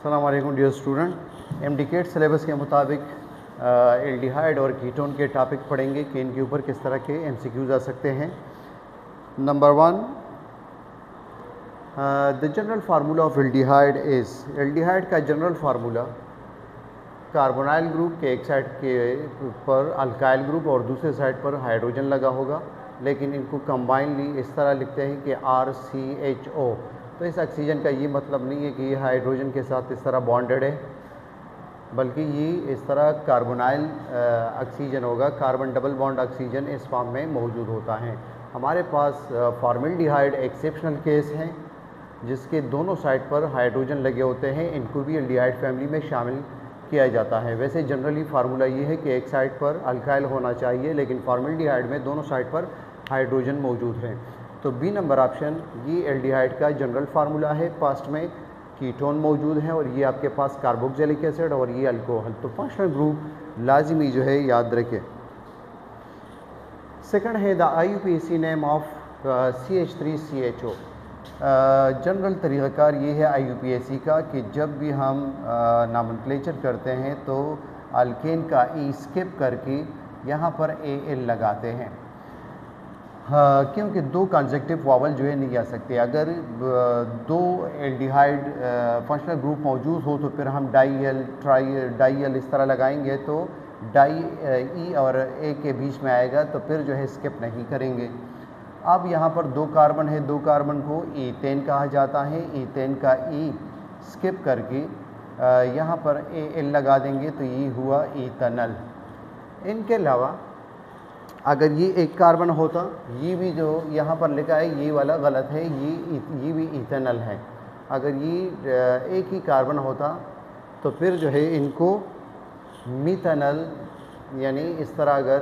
अस्सलाम वालेकुम dear student. MDCAT syllabus के मुताबिक एल्डिहाइड और कीटोन के टॉपिक पढ़ेंगे कि इनके ऊपर किस तरह के एमसीक्यूज आ सकते हैं। Number 1, the general formula of aldehyde is. Aldehyde का जनरल फार्मूला कार्बोनाइल ग्रुप के एक साइड के पर अल्काइल ग्रुप और दूसरे साइड पर हाइड्रोजन लगा होगा, लेकिन इनको कंबाइनली इस तरह लिखते हैं कि RCHO। तो इस ऑक्सीजन का ये मतलब नहीं है कि ये हाइड्रोजन के साथ इस तरह बॉन्डेड है, बल्कि ये इस तरह कार्बोनाइल ऑक्सीजन होगा। कार्बन डबल बॉन्ड ऑक्सीजन इस फॉर्म में मौजूद होता है। हमारे पास फॉर्मल्डिहाइड एक्सेप्शनल केस हैं जिसके दोनों साइड पर हाइड्रोजन लगे होते हैं, इनको भी एल्डिहाइड फैमिली में शामिल किया जाता है। वैसे जनरली फार्मूला ये है कि एक साइड पर अल्काइल होना चाहिए, लेकिन फॉर्मल्डिहाइड में दोनों साइड पर हाइड्रोजन मौजूद है। तो बी नंबर ऑप्शन ये एल्डिहाइड का जनरल फार्मूला है। पास्ट में कीटोन मौजूद है और ये आपके पास कार्बोक्सिलिक एसिड और ये अल्कोहल। तो फंक्शनल ग्रुप लाजिमी जो है याद रखें। सेकंड है the IUPAC name of CH3CHO। General तरीक़ाकार ये है IUPAC का कि जब भी हम नामनक्लेचर करते हैं तो अल्केन का ई स्किप करके यहाँ पर AL लगाते हैं। हाँ, क्योंकि दो कंसेक्टिव वावल जो है नहीं आ सकते। अगर दो एल्डिहाइड फंक्शनल ग्रुप मौजूद हो तो फिर हम डाई एल इस तरह लगाएंगे तो डाई ई और ए के बीच में आएगा, तो फिर जो है स्किप नहीं करेंगे। अब यहाँ पर दो कार्बन है, दो कार्बन को ईथेन कहा जाता है। ईथेन का ई स्किप करके यहाँ पर AL लगा देंगे तो ये हुआ इथेनॉल। इनके अलावा अगर ये एक कार्बन होता, ये भी जो यहाँ पर लिखा है ये वाला गलत है, ये भी इथेनॉल है। अगर ये एक ही कार्बन होता तो फिर जो है इनको मीथेनॉल, यानी इस तरह अगर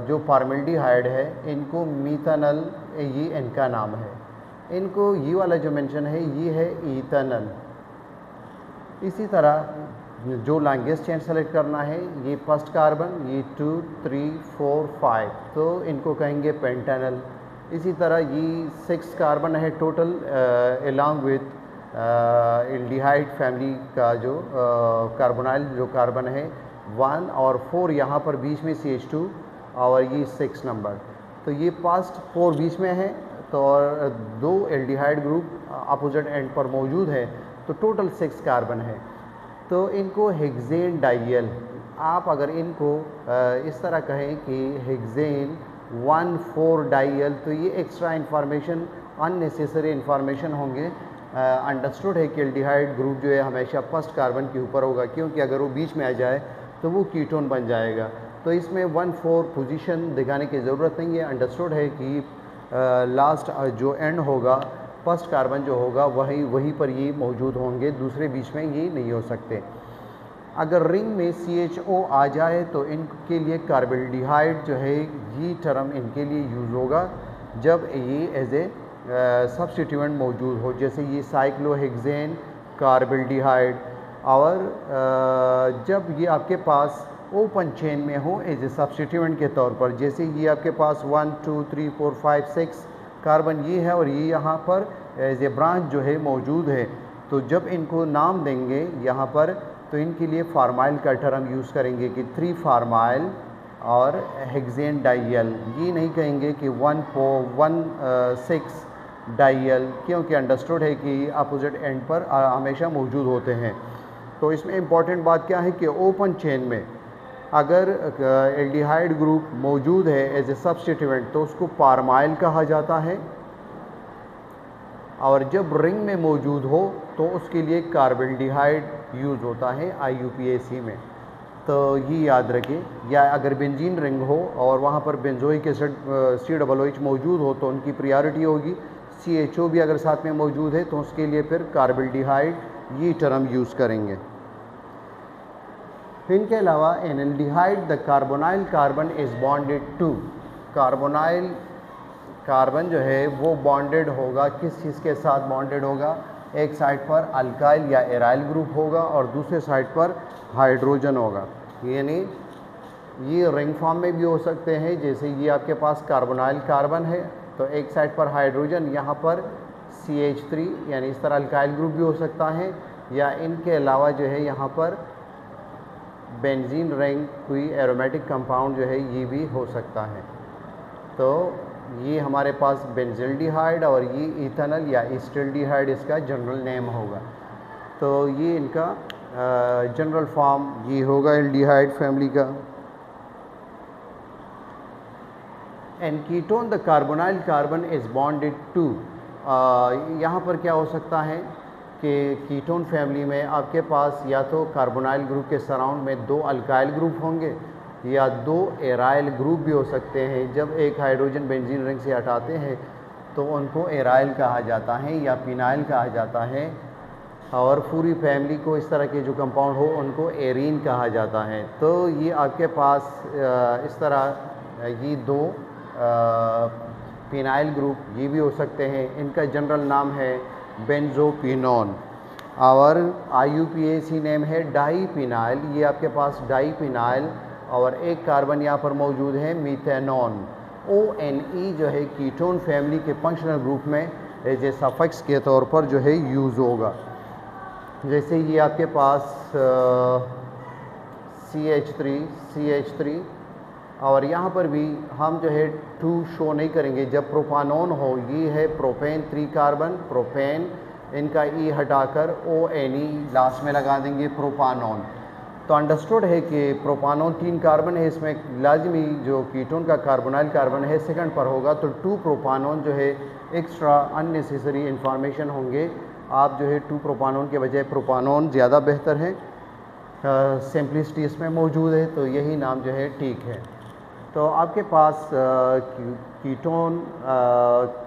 जो फॉर्मल्डिहाइड है इनको मीथेनॉल, ये इनका नाम है। इनको ये वाला जो मेंशन है ये है इथेनॉल। इसी तरह जो लॉन्गेस्ट चेन सेलेक्ट करना है, ये फर्स्ट कार्बन, ये 2, 3, 4, 5, तो इनको कहेंगे पेंटेनॉल। इसी तरह ये 6 कार्बन है total along with aldehyde family का जो कार्बोनाइल जो कार्बन है 1 और 4, यहाँ पर बीच में CH2 और ये 6 नंबर। तो ये पास्ट 4 बीच में है, तो और दो एल्डिहाइड ग्रुप अपोजिट एंड पर मौजूद है, तो टोटल 6 कार्बन है। तो इनको हेक्सेन डाइयल, आप अगर इनको इस तरह कहें कि हेक्सेन 1,4 डाइयल, तो ये एक्स्ट्रा इन्फॉर्मेशन, अननेसेसरी इन्फॉर्मेशन होंगे। अंडरस्टूड है कि एल्डिहाइड ग्रुप जो है हमेशा फर्स्ट कार्बन के ऊपर होगा, क्योंकि अगर वो बीच में आ जाए तो वो कीटोन बन जाएगा। तो इसमें 1,4 पोजीशन दिखाने की ज़रूरत नहीं है। अंडरस्टूड है कि लास्ट जो एंड होगा, फर्स्ट कार्बन जो होगा वहीं पर ये मौजूद होंगे, दूसरे बीच में ये नहीं हो सकते। अगर रिंग में CHO आ जाए तो इनके लिए कार्बल्डिहाइड जो है ये टर्म इनके लिए यूज़ होगा जब ये एज ए सब्स्टिट्यूएंट मौजूद हो, जैसे ये साइक्लोहेक्सेन कार्बल्डिहाइड। और जब ये आपके पास ओपन चेन में हो एज ए सब्स्टिट्यूएंट के तौर पर, जैसे ये आपके पास 1, 2, 3, 4, 5, 6 कार्बन ये है और ये यहाँ पर एज ए ब्रांच जो है मौजूद है, तो जब इनको नाम देंगे यहाँ पर तो इनके लिए फार्माइल का टर्म यूज़ करेंगे कि 3 फार्माइल और हेक्सेन डाइयल। ये नहीं कहेंगे कि 1,6 डाइयल, क्योंकि अंडरस्टूड है कि अपोजिट एंड पर हमेशा मौजूद होते हैं। तो इसमें इम्पॉर्टेंट बात क्या है कि ओपन चेन में अगर एल्डिहाइड ग्रुप मौजूद है एज ए सब्स्टिट्यूएंट तो उसको पारमाइल कहा जाता है, और जब रिंग में मौजूद हो तो उसके लिए कार्बल्डिहाइड यूज़ होता है IUPAC में। तो ये याद रखें। या अगर बेंजीन रिंग हो और वहाँ पर बेंजोइक एसिड COOH मौजूद हो तो उनकी प्रायोरिटी होगी। CHO भी अगर साथ में मौजूद है तो उसके लिए फिर कार्बल्डिहाइड ये टर्म यूज़ करेंगे। इनके अलावा in aldehyde the carbonyl carbon is bonded to. Carbonyl carbon जो है वो बॉन्डेड होगा, किस चीज़ के साथ बॉन्डेड होगा? एक साइड पर अल्काइल या एराइल ग्रुप होगा और दूसरे साइड पर हाइड्रोजन होगा। यानी ये रिंग फॉर्म में भी हो सकते हैं, जैसे ये आपके पास कार्बोनाइल कार्बन है तो एक साइड पर हाइड्रोजन, यहाँ पर CH3, यानी इस तरह अल्काइल ग्रुप भी हो सकता है, या इनके अलावा जो है यहाँ पर बेंजीन रिंग कोई एरोमेटिक कंपाउंड जो है ये भी हो सकता है। तो ये हमारे पास बेंजिल्डिहाइड और ये इथेनॉल या एसिटिल्डिहाइड इसका जनरल नेम होगा। तो ये इनका जनरल फॉर्म ये होगा एल्डिहाइड फैमिली का। And ketone the carbonyl carbon is bonded to, यहाँ पर क्या हो सकता है कि कीटोन फैमिली में आपके पास या तो कार्बोनाइल ग्रुप के सराउंड में 2 अल्काइल ग्रुप होंगे या 2 एराइल ग्रुप भी हो सकते हैं। जब एक हाइड्रोजन बेंजीन रिंग से हटाते हैं तो उनको एराइल कहा जाता है या फिनाइल कहा जाता है, और पूरी फैमिली को इस तरह के जो कंपाउंड हो उनको एरीन कहा जाता है। तो ये आपके पास इस तरह ये 2 फिनाइल ग्रुप ये भी हो सकते हैं। इनका जनरल नाम है बेंजोपिनोन और IUPAC नेम है डाईफिनाइल। ये आपके पास डाईफिनाइल और एक कार्बन यहाँ पर मौजूद है मीथेनॉन। ONE जो है कीटोन फैमिली के फंक्शनल ग्रुप में एज ए सफिक्स के तौर पर जो है यूज़ होगा। जैसे ये आपके पास CH3 और यहाँ पर भी हम जो है 2 शो नहीं करेंगे जब प्रोपानोन हो। ये है प्रोपेन 3 कार्बन प्रोपेन, इनका E हटाकर ONE लास्ट में लगा देंगे प्रोपानोन। तो अंडरस्टूड है कि प्रोपानोन 3 कार्बन है, इसमें लाजमी जो कीटोन का कार्बोनाइल कार्बन है सेकंड पर होगा। तो 2 प्रोपानोन जो है एक्स्ट्रा अननेसेसरी इंफॉर्मेशन होंगे। आप जो है 2 प्रोपानोन के बजाय प्रोपानोन ज़्यादा बेहतर है, सिंपलिसिटी इसमें मौजूद है, तो यही नाम जो है ठीक है। तो आपके पास कीटोन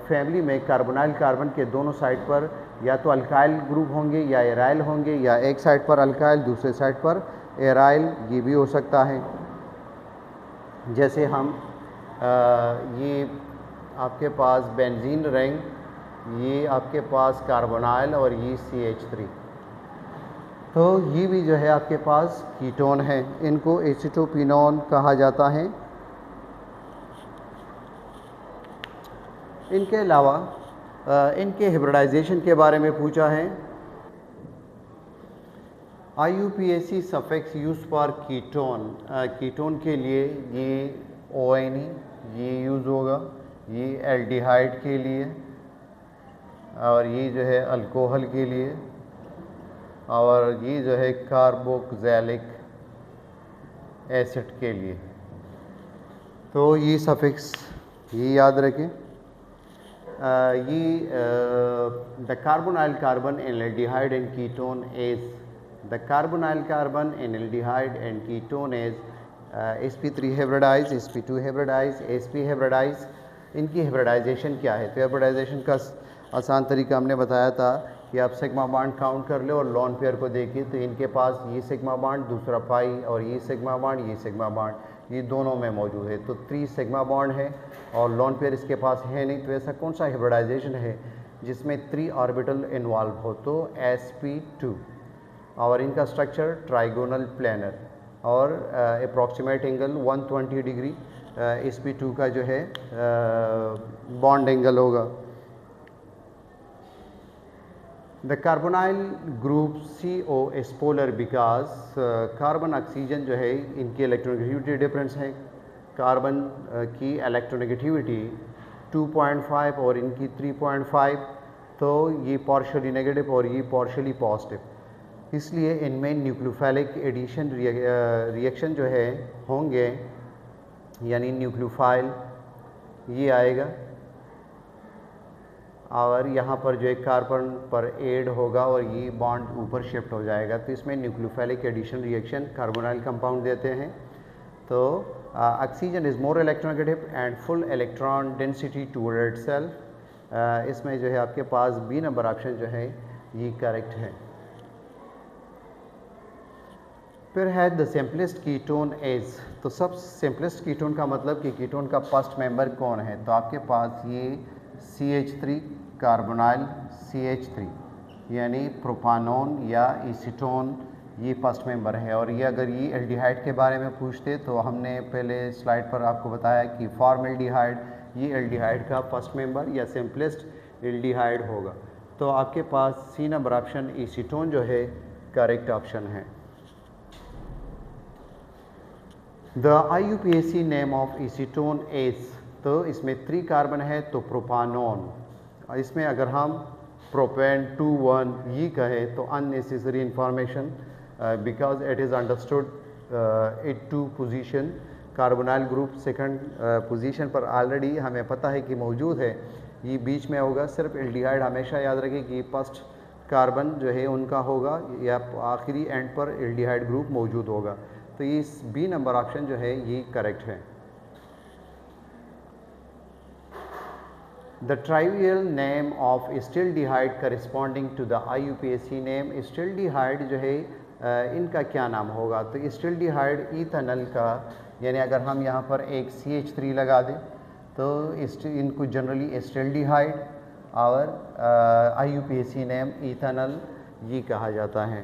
फैमिली में कार्बोनाइल कार्बन के दोनों साइड पर या तो अल्काइल ग्रुप होंगे या एराइल होंगे, या एक साइड पर अल्काइल दूसरे साइड पर एराइल ये भी हो सकता है। जैसे हम ये आपके पास बेंजीन रिंग, ये आपके पास कार्बोनाइल और ये CH3, तो ये भी जो है आपके पास कीटोन है। इनको एसिटोपिनोन कहा जाता है। इनके अलावा इनके हिब्रिडाइजेशन के बारे में पूछा है। IUPAC suffix use for ketone, ketone के लिए ये ONE ये यूज़ होगा, ये एल्डिहाइड के लिए, और ये जो है अल्कोहल के लिए, और ये जो है कार्बोक्सिलिक एसिड के लिए। तो ये सफिक्स ये याद रखें। the carbonyl carbon in aldehyde and ketone is the carbonyl carbon in aldehyde and ketone is sp3 hybridized, sp2 hybridized, sp hybridized। इनकी हिब्रिडाइजेशन क्या है? तो हिब्रिडाइजेशन का आसान तरीका हमने बताया था कि आप सिग्मा बॉन्ड काउंट कर ले और लॉन पेयर को देखिए तो इनके पास ये सिग्मा बॉन्ड, दूसरा पाई, और ये सिग्मा बॉन्ड, ये सिग्मा बॉन्ड, ये दोनों में मौजूद है। तो 3 सिग्मा बॉन्ड है और लॉन पेयर इसके पास है नहीं। तो ऐसा कौन सा हिब्रिडाइजेशन है जिसमें 3 ऑर्बिटल इन्वॉल्व हो? तो sp2, और इनका स्ट्रक्चर ट्राइगोनल प्लेनर और अप्रॉक्सीमेट एंगल 120 डिग्री sp2 का जो है बॉन्ड एंगल होगा। The carbonyl group CO is polar because carbon oxygen जो है इनकी इलेक्ट्रोनेगेटिविटी डिफरेंस है। कार्बन की इलेक्ट्रोनेगेटिविटी 2.5 और इनकी 3.5, तो ये पार्शियली नेगेटिव और ये पार्शियली पॉजिटिव। इसलिए इनमें न्यूक्लियोफाइलिक एडिशन रिएक्शन जो है होंगे, यानी न्यूक्लियोफाइल ये आएगा और यहाँ पर जो एक कार्बन पर ऐड होगा और ये बॉन्ड ऊपर शिफ्ट हो जाएगा। तो इसमें न्यूक्लियोफाइलिक एडिशन रिएक्शन कार्बोनाइल कंपाउंड देते हैं। तो oxygen is more electronegative and full electron density toward itself. इसमें जो है आपके पास बी नंबर ऑप्शन जो है ये करेक्ट है। फिर है द सिंपलेस्ट कीटोन इज, तो सब सिंपलेस्ट कीटोन का मतलब कि कीटोन का फर्स्ट मेंबर कौन है? तो आपके पास ये CH3 कार्बोनाइल CH3 यानी प्रोपानोन या एसीटोन, ये फर्स्ट मेंबर है। और ये अगर ये एल्डिहाइड के बारे में पूछते तो हमने पहले स्लाइड पर आपको बताया कि फॉर्मल्डिहाइड, ये एल्डिहाइड का फर्स्ट मेंबर या सिंपलेस्ट एल्डिहाइड होगा। तो आपके पास सी नंबर ऑप्शन एसीटोन जो है करेक्ट ऑप्शन है। The IUPAC name of acetone is, तो इसमें 3 कार्बन है तो प्रोपानोन। इसमें अगर हम प्रोपेन 2,1 ये कहे तो unnecessary information because it is understood it two position carbonyl group second position पर ऑलरेडी हमें पता है कि मौजूद है, ये बीच में होगा। सिर्फ एल्डिहाइड हमेशा याद रखें कि फर्स्ट कार्बन जो है उनका होगा या आखिरी एंड पर एल्डिहाइड ग्रुप मौजूद होगा। तो ये बी नंबर ऑप्शन जो है ये करेक्ट है। The trivial name of acetaldehyde corresponding to the IUPAC name, acetaldehyde जो है इनका क्या नाम होगा? तो एस्टिल्डिहाइड इथेनॉल का, यानी अगर हम यहाँ पर एक CH3 लगा दें तो इनको जनरली एस्टिल्डिहाइड और IUPAC नेम इथेनॉल ये कहा जाता है।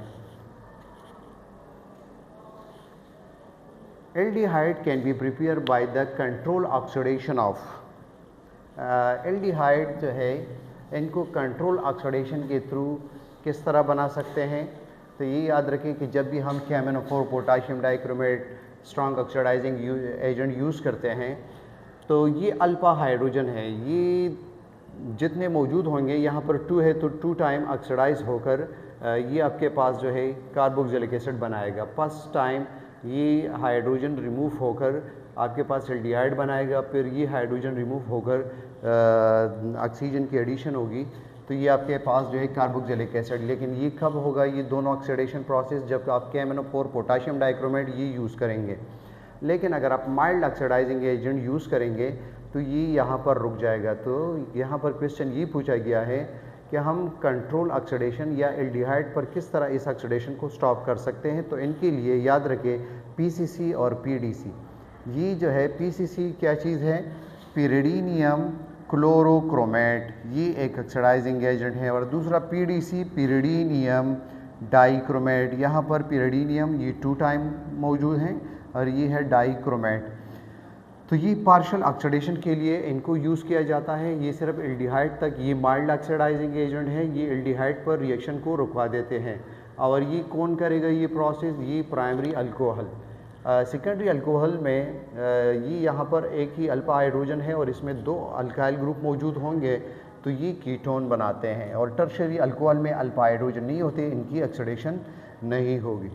Aldehyde can be prepare by the control oxidation of, aldehyde जो है इनको कंट्रोल ऑक्सीडेशन के थ्रू किस तरह बना सकते हैं? तो ये याद रखें कि जब भी हम KMnO4 potassium dichromate strong oxidising agent use करते हैं तो ये अल्फा हाइड्रोजन है, ये जितने मौजूद होंगे यहाँ पर 2 है तो 2 टाइम ऑक्सीडाइज होकर ये आपके पास जो है कार्बोक्सिलिक एसिड बनाएगा। फर्स्ट टाइम ये हाइड्रोजन रिमूव होकर आपके पास एल्डिहाइड बनाएगा, फिर ये हाइड्रोजन रिमूव होकर ऑक्सीजन की एडिशन होगी तो ये आपके पास जो है कार्बोक्सिलिक एसिड। लेकिन ये कब होगा? ये दोनों ऑक्सीडेशन प्रोसेस जब आप KMnO4 पोटाशियम डाइक्रोमेट ये यूज़ करेंगे। लेकिन अगर आप माइल्ड ऑक्सीडाइजिंग एजेंट यूज़ करेंगे तो ये यहाँ पर रुक जाएगा। तो यहाँ पर क्वेश्चन ये पूछा गया है कि हम कंट्रोल ऑक्सीडेशन या एल्डिहाइड पर किस तरह इस ऑक्सीडेशन को स्टॉप कर सकते हैं। तो इनके लिए याद रखें PCC और PDC। ये जो है PCC क्या चीज़ है? पिरिडीनियम क्लोरोक्रोमेट, ये एक ऑक्सीडाइजिंग एजेंट है। और दूसरा PDC पिरिडीनियम डाइक्रोमेट, यहाँ पर पिरिडीनियम ये 2 टाइम मौजूद हैं और ये है डाइक्रोमेट। तो ये पार्शियल ऑक्सीडेशन के लिए इनको यूज़ किया जाता है। ये सिर्फ एल्डिहाइड तक, ये माइल्ड ऑक्सीडाइजिंग एजेंट है, ये एल्डिहाइड पर रिएक्शन को रुकवा देते हैं। और ये कौन करेगा ये प्रोसेस? ये प्राइमरी अल्कोहल। सेकेंडरी अल्कोहल में ये यहाँ पर एक ही अल्फा हाइड्रोजन है और इसमें 2 अल्काइल ग्रुप मौजूद होंगे तो ये कीटोन बनाते हैं। और टर्शियरी अल्कोहल में अल्फा हाइड्रोजन नहीं होते, इनकी ऑक्सीडेशन नहीं होगी।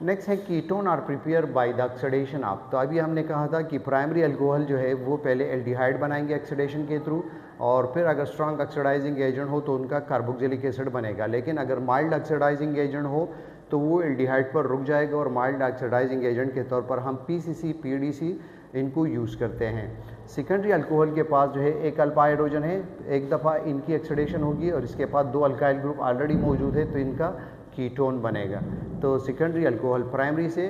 नेक्स्ट है ketone are prepare by the oxidation of. तो अभी हमने कहा था कि प्राइमरी अल्कोहल जो है वो पहले एल्डिहाइड बनाएंगे ऑक्सीडेशन के थ्रू और फिर अगर स्ट्रॉन्ग ऑक्सीडाइजिंग एजेंट हो तो उनका कार्बोक्सिलिक एसिड बनेगा। लेकिन अगर माइल्ड ऑक्सीडाइजिंग एजेंट हो तो वो एल्डिहाइड पर रुक जाएगा और माइल्ड ऑक्सीडाइजिंग एजेंट के तौर पर हम PCC PDC इनको यूज़ करते हैं। सेकेंडरी अल्कोहल के पास जो है एक अल्फा हाइड्रोजन है, एक दफ़ा इनकी ऑक्सीडेशन होगी और इसके पास 2 अल्काइल ग्रुप ऑलरेडी मौजूद है तो इनका कीटोन बनेगा। तो सेकेंडरी अल्कोहल प्राइमरी से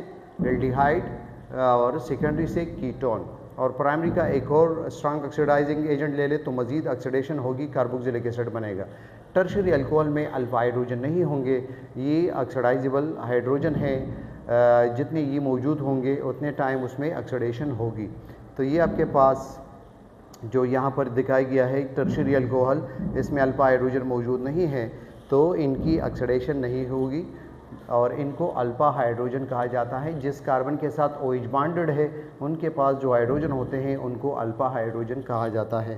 एल्डिहाइड और सेकेंडरी से कीटोन, और प्राइमरी का एक और स्ट्रॉन्ग ऑक्सीडाइजिंग एजेंट ले ले तो मज़ीद ऑक्सीडेशन होगी, कार्बोक्सिलिक एसिड बनेगा। टर्शियरी अल्कोहल में अल्फा हाइड्रोजन नहीं होंगे, ये ऑक्सीडाइजेबल हाइड्रोजन है, जितने ये मौजूद होंगे उतने टाइम उसमें ऑक्सीडेशन होगी। तो ये आपके पास जो यहाँ पर दिखाया गया है टर्शियरी अल्कोहल, इसमें अल्फा हाइड्रोजन मौजूद नहीं है तो इनकी ऑक्सीडेशन नहीं होगी और इनको अल्फा हाइड्रोजन कहा जाता है। जिस कार्बन के साथ OH बॉन्डेड है उनके पास जो हाइड्रोजन होते हैं उनको अल्फा हाइड्रोजन कहा जाता है।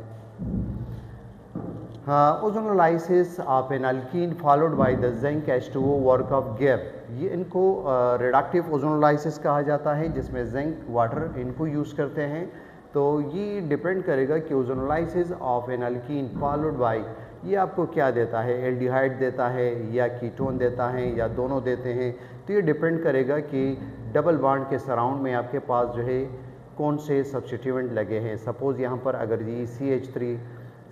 Ozonolysis of an alkene followed by the zinc H2O work of gap, ये इनको रिडक्टिव ओजोनोलाइसिस कहा जाता है जिसमें जिंक वाटर इनको यूज़ करते हैं। तो ये डिपेंड करेगा कि ozonolysis of an alkene followed by ये आपको क्या देता है, एल्डिहाइड देता है या कीटोन देता है या दोनों देते हैं। तो ये डिपेंड करेगा कि डबल बॉन्ड के सराउंड में आपके पास जो है कौन से सब्स्टिट्यूएंट लगे हैं। सपोज़ यहाँ पर अगर ये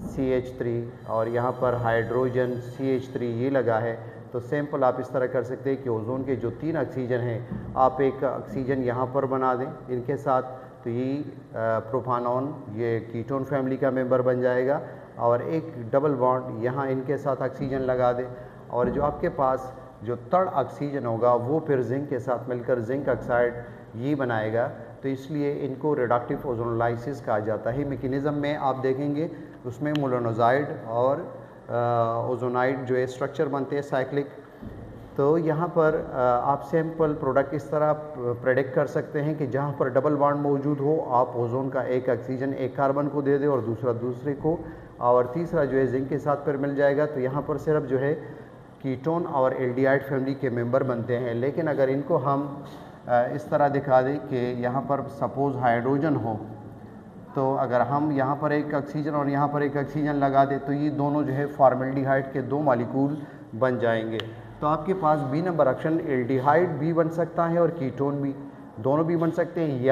CH3 और यहाँ पर हाइड्रोजन CH3 ये लगा है तो सैंपल आप इस तरह कर सकते हैं कि ओजोन के जो 3 ऑक्सीजन हैं आप एक ऑक्सीजन यहाँ पर बना दें इनके साथ, तो ये प्रोपानॉन ये कीटोन फैमिली का मेंबर बन जाएगा और एक डबल बॉन्ड यहाँ इनके साथ ऑक्सीजन लगा दें और जो आपके पास जो थर्ड ऑक्सीजन होगा वो फिर जिंक के साथ मिलकर जिंक ऑक्साइड ये बनाएगा। तो इसलिए इनको रिडक्टिव ओजोनोलाइसिस कहा जाता है। मैकेनिज़्म में आप देखेंगे उसमें मोलनोजाइड और ओजोनाइड जो है स्ट्रक्चर बनते हैं साइक्लिक। तो यहाँ पर आप सैम्पल प्रोडक्ट इस तरह प्रेडिक्ट कर सकते हैं कि जहाँ पर डबल बॉन्ड मौजूद हो, आप ओजोन का एक ऑक्सीजन एक कार्बन को दे दें और दूसरा दूसरे को, और तीसरा जो है जिंक के साथ पर मिल जाएगा। तो यहाँ पर सिर्फ जो है कीटोन और एल्डिहाइड फैमिली के मेंबर बनते हैं। लेकिन अगर इनको हम इस तरह दिखा दें कि यहाँ पर सपोज़ हाइड्रोजन हो, तो अगर हम यहाँ पर एक ऑक्सीजन और यहाँ पर एक ऑक्सीजन लगा दें तो ये दोनों जो है फॉर्मेल्डिहाइड के 2 मॉलिक्यूल बन जाएंगे। तो आपके पास बी नंबर ऑप्शन एल्डिहाइड भी बन सकता है और कीटोन भी, दोनों भी बन सकते हैं,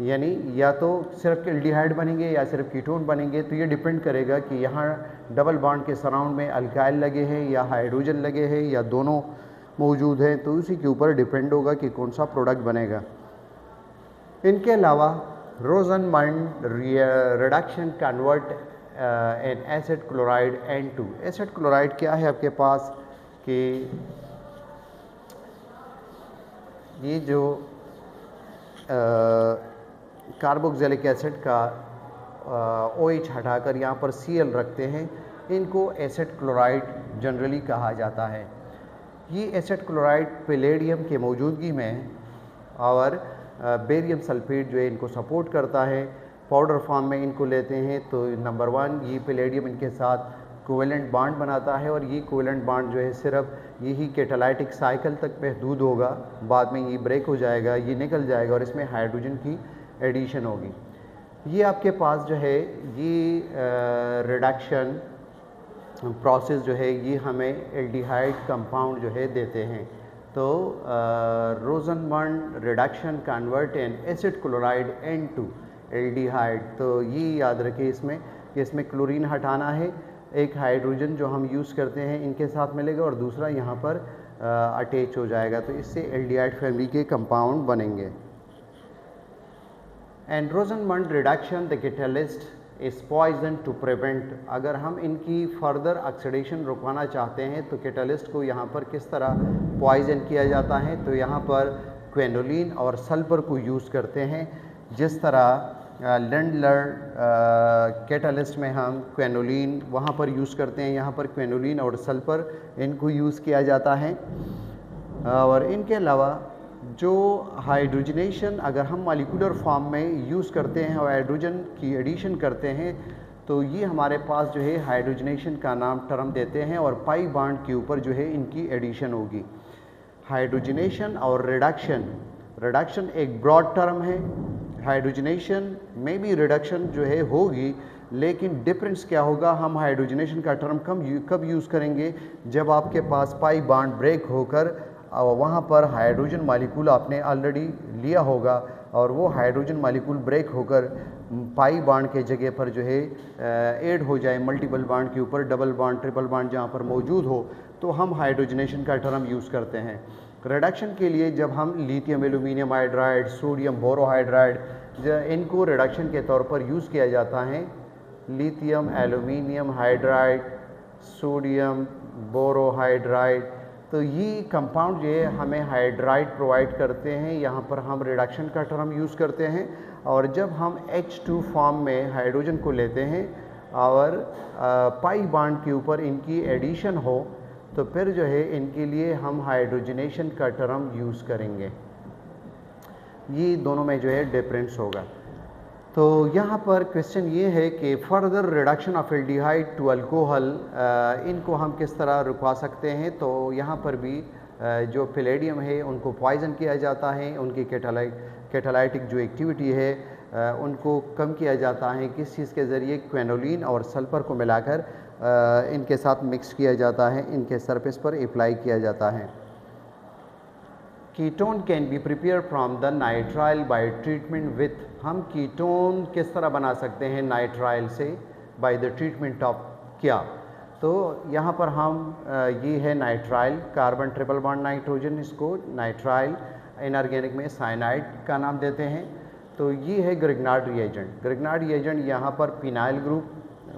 यानी या तो सिर्फ एल्डिहाइड बनेंगे या सिर्फ कीटोन बनेंगे। तो ये डिपेंड करेगा कि यहाँ डबल बॉन्ड के सराउंड में अल्काइल लगे हैं या हाइड्रोजन लगे हैं या दोनों मौजूद हैं, तो उसी के ऊपर डिपेंड होगा कि कौन सा प्रोडक्ट बनेगा। इनके अलावा Rosenmund reduction convert an acid chloride N2। Acid chloride क्या है आपके पास कि ये जो कार्बोक्सिलिक एसिड का OH हटाकर यहाँ पर Cl रखते हैं, इनको एसिड क्लोराइड जनरली कहा जाता है। ये एसिड क्लोराइड पैलेडियम के मौजूदगी में और बेरियम सल्फेट जो है इनको सपोर्ट करता है। पाउडर फॉर्म में इनको लेते हैं तो नंबर 1 ये पैलेडियम इनके साथ कोवेलेंट बॉन्ड बनाता है और ये कोवेलेंट बॉन्ड जो है सिर्फ यही कैटालाइटिक साइकिल तक महदूद होगा, बाद में ये ब्रेक हो जाएगा, ये निकल जाएगा और इसमें हाइड्रोजन की एडिशन होगी। ये आपके पास जो है ये रिडक्शन प्रोसेस जो है ये हमें एल्डिहाइड कंपाउंड जो है देते हैं। तो Rosenmund reduction convert an acid chloride N2 aldehyde. तो ये याद रखिए इसमें कि इसमें क्लोरीन हटाना है, एक हाइड्रोजन जो हम यूज़ करते हैं इनके साथ मिलेगा और दूसरा यहाँ पर अटैच हो जाएगा, तो इससे एल्डिहाइड फैमिली के कंपाउंड बनेंगे। And Rosenmund reduction the catalyst is poison to prevent. अगर हम इनकी फर्दर ऑक्सीडेशन रुकवाना चाहते हैं तो कैटलिस्ट को यहाँ पर किस तरह पॉइजन किया जाता है, तो यहाँ पर क्वेनोलिन और सल्फर को यूज़ करते हैं। जिस तरह लैंडलर कैटलिस्ट में हम क्वेनोलिन वहाँ पर यूज़ करते हैं, यहाँ पर क्वेनोलिन और सल्फर इनको यूज़ किया जाता है। और इनके अलावा जो हाइड्रोजनेशन अगर हम मॉलिक्यूलर फॉर्म में यूज़ करते हैं और हाइड्रोजन की एडिशन करते हैं तो ये हमारे पास जो है हाइड्रोजनेशन का नाम टर्म देते हैं और पाई बॉन्ड के ऊपर जो है इनकी एडिशन होगी। हाइड्रोजनेशन और रिडक्शन एक ब्रॉड टर्म है। हाइड्रोजनेशन में भी रिडक्शन जो है होगी, लेकिन डिफरेंस क्या होगा, हम हाइड्रोजनेशन का टर्म कब यूज़ करेंगे, जब आपके पास पाई बॉन्ड ब्रेक होकर वहाँ पर हाइड्रोजन मॉलिक्यूल आपने ऑलरेडी लिया होगा और वो हाइड्रोजन मॉलिक्यूल ब्रेक होकर पाई बॉन्ड के जगह पर जो है ऐड हो जाए मल्टीपल बॉन्ड के ऊपर, डबल बॉन्ड ट्रिपल बॉन्ड जहाँ पर मौजूद हो, तो हम हाइड्रोजनेशन का टर्म यूज़ करते हैं। रिडक्शन के लिए जब हम lithium aluminium hydride, sodium borohydride, इनको रिडक्शन के तौर पर यूज़ किया जाता है। Lithium aluminium hydride, sodium borohydride, तो ये कंपाउंड जो है हमें हाइड्राइड प्रोवाइड करते हैं। यहाँ पर हम रिडक्शन का टर्म यूज़ करते हैं और जब हम H2 फॉर्म में हाइड्रोजन को लेते हैं और पाई बॉन्ड के ऊपर इनकी एडिशन हो तो फिर जो है इनके लिए हम हाइड्रोजनेशन का टर्म यूज़ करेंगे। ये दोनों में जो है डिफरेंस होगा। तो यहाँ पर क्वेश्चन ये है कि further reduction of aldehyde to alcohol, इनको हम किस तरह रुकवा सकते हैं। तो यहाँ पर भी जो पैलेडियम है उनको पॉइजन किया जाता है, उनकी कैटालाइटिक जो एक्टिविटी है उनको कम किया जाता है। किस चीज़ के ज़रिए, क्वेनोलिन और सल्फर को मिलाकर इनके साथ मिक्स किया जाता है, इनके सरफेस पर अप्लाई किया जाता है। Ketone can be prepare from the nitrile bye treatment with, हम कीटोन किस तरह बना सकते हैं नाइट्राइल से, बाय द ट्रीटमेंट ऑफ क्या। तो यहाँ पर हम ये है nitrile, carbon triple bond nitrogen, इसको नाइट्राइल, इनऑर्गेनिक में साइनाइड का नाम देते हैं। तो ये है ग्रिग्नार्ड रिएजेंट। ग्रिग्नार्ड रिएजेंट यहाँ पर पिनाइल ग्रुप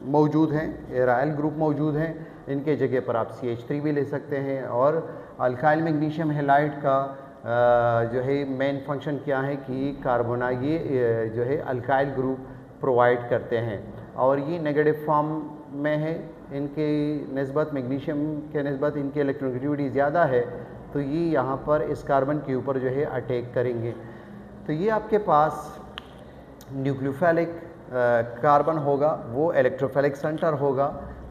मौजूद हैं, एराइल ग्रुप मौजूद हैं, इनके जगह पर आप CH3 भी ले सकते हैं। और अल्काइल मैग्नीशियम हैलाइड का जो है मेन फंक्शन क्या है कि ये जो है अल्काइल ग्रुप प्रोवाइड करते हैं। और ये नेगेटिव फॉर्म में है, इनकी निस्बत मैग्नीशियम के निस्बत इनकी इलेक्ट्रोनेगेटिविटी ज़्यादा है, तो ये यहाँ पर इस कार्बन के ऊपर जो है अटैक करेंगे। तो ये आपके पास न्यूक्लियोफिलिक कार्बन होगा, वो इलेक्ट्रोफिलिक सेंटर होगा।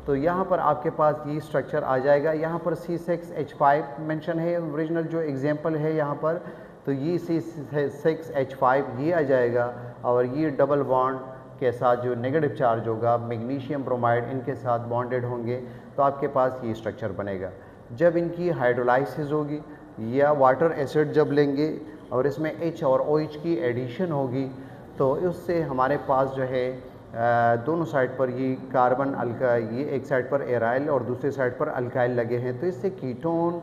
तो यहाँ पर आपके पास ये स्ट्रक्चर आ जाएगा। यहाँ पर C6H5 मेंशन है, ओरिजिनल जो एग्जांपल है यहाँ पर, तो ये C6H5 ये आ जाएगा और ये डबल बॉन्ड के साथ जो नेगेटिव चार्ज होगा मैग्नीशियम ब्रोमाइड इनके साथ बॉन्डेड होंगे, तो आपके पास ये स्ट्रक्चर बनेगा। जब इनकी हाइड्रोलाइसिस होगी या वाटर एसिड जब लेंगे और इसमें H और OH की एडिशन होगी, तो उससे हमारे पास जो है दोनों साइड पर ये कार्बन ये एक साइड पर एराइल और दूसरे साइड पर अल्काइल लगे हैं, तो इससे कीटोन